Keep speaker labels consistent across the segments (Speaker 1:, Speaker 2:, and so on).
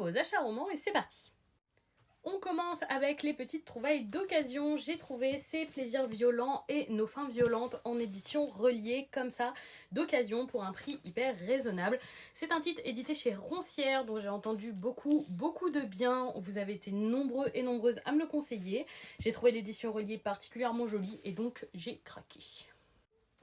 Speaker 1: nouveaux achats romans et c'est parti. On commence avec les petites trouvailles d'occasion. J'ai trouvé Ces plaisirs violents et Nos fins violentes en édition reliée comme ça d'occasion pour un prix hyper raisonnable. C'est un titre édité chez Roncière dont j'ai entendu beaucoup de bien. Vous avez été nombreux et nombreuses à me le conseiller. J'ai trouvé l'édition reliée particulièrement jolie et donc j'ai craqué.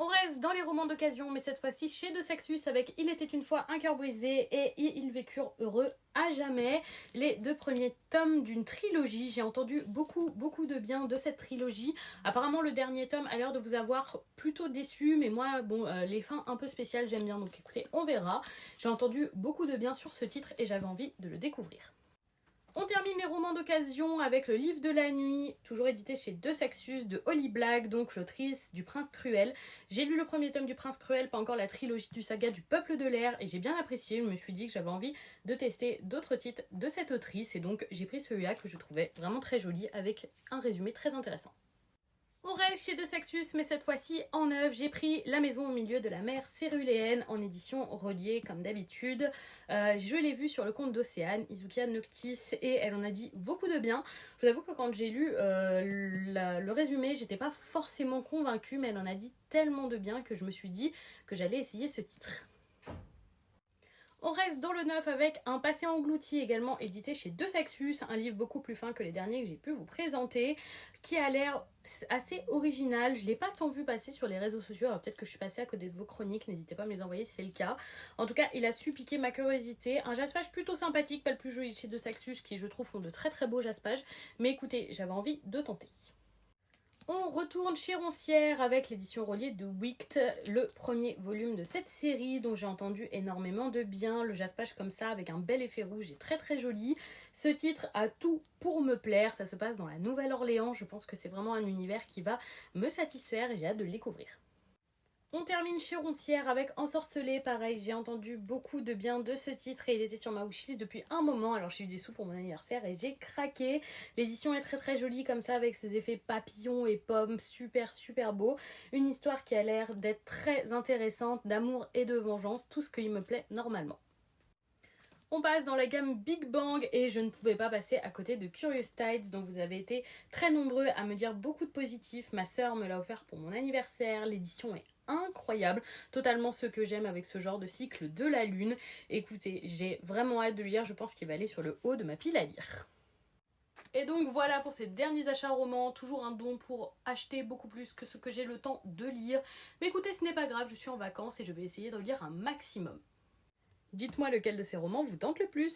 Speaker 1: On reste dans les romans d'occasion, mais cette fois-ci chez De Saxus avec Il était une fois un cœur brisé et Ils vécurent heureux à jamais. Les deux premiers tomes d'une trilogie. J'ai entendu beaucoup de bien de cette trilogie. Apparemment, le dernier tome a l'air de vous avoir plutôt déçu, mais moi, les fins un peu spéciales, j'aime bien. Donc écoutez, on verra. J'ai entendu beaucoup de bien sur ce titre et j'avais envie de le découvrir. On termine les romans d'occasion avec Le Livre de la nuit, toujours édité chez De Saxus, de Holly Black, donc l'autrice du Prince Cruel. J'ai lu le premier tome du Prince Cruel, pas encore la trilogie du saga du Peuple de l'air, et j'ai bien apprécié. Je me suis dit que j'avais envie de tester d'autres titres de cette autrice, et donc j'ai pris celui-là que je trouvais vraiment très joli, avec un résumé très intéressant. On reste chez De Saxus, mais cette fois-ci en neuf. J'ai pris La maison au milieu de la mer céruléenne en édition reliée comme d'habitude. Je l'ai vue sur le compte d'Océane, Izukia Noctis, et elle en a dit beaucoup de bien. Je vous avoue que quand j'ai lu le résumé, j'étais pas forcément convaincue, mais elle en a dit tellement de bien que je me suis dit que j'allais essayer ce titre. On reste dans le neuf avec Un passé englouti, également édité chez De Saxus, un livre beaucoup plus fin que les derniers que j'ai pu vous présenter, qui a l'air assez original. Je ne l'ai pas tant vu passer sur les réseaux sociaux, alors peut-être que je suis passée à côté de vos chroniques, n'hésitez pas à me les envoyer si c'est le cas. En tout cas, il a su piquer ma curiosité. Un jaspage plutôt sympathique, pas le plus joli chez De Saxus, qui je trouve font de très beaux jaspages, mais écoutez, j'avais envie de tenter. On retourne chez Roncière avec l'édition reliée de Wicked, le premier volume de cette série dont j'ai entendu énormément de bien. Le jaspage comme ça avec un bel effet rouge est très joli. Ce titre a tout pour me plaire. Ça se passe dans la Nouvelle-Orléans. Je pense que c'est vraiment un univers qui va me satisfaire et j'ai hâte de le découvrir. On termine chez Roncière avec Ensorcelé, pareil, j'ai entendu beaucoup de bien de ce titre et il était sur ma wishlist depuis un moment, alors j'ai eu des sous pour mon anniversaire et j'ai craqué. L'édition est très jolie comme ça avec ses effets papillons et pommes, super beau. Une histoire qui a l'air d'être très intéressante, d'amour et de vengeance, tout ce qui me plaît normalement. On passe dans la gamme Big Bang et je ne pouvais pas passer à côté de Curious Tides, dont vous avez été très nombreux à me dire beaucoup de positifs. Ma sœur me l'a offert pour mon anniversaire, l'édition est incroyable, totalement ce que j'aime avec ce genre de cycle de la lune. Écoutez, j'ai vraiment hâte de lire, je pense qu'il va aller sur le haut de ma pile à lire. Et donc voilà pour ces derniers achats romans, toujours un don pour acheter beaucoup plus que ce que j'ai le temps de lire. Mais écoutez, ce n'est pas grave, je suis en vacances et je vais essayer de lire un maximum. Dites-moi lequel de ces romans vous tente le plus.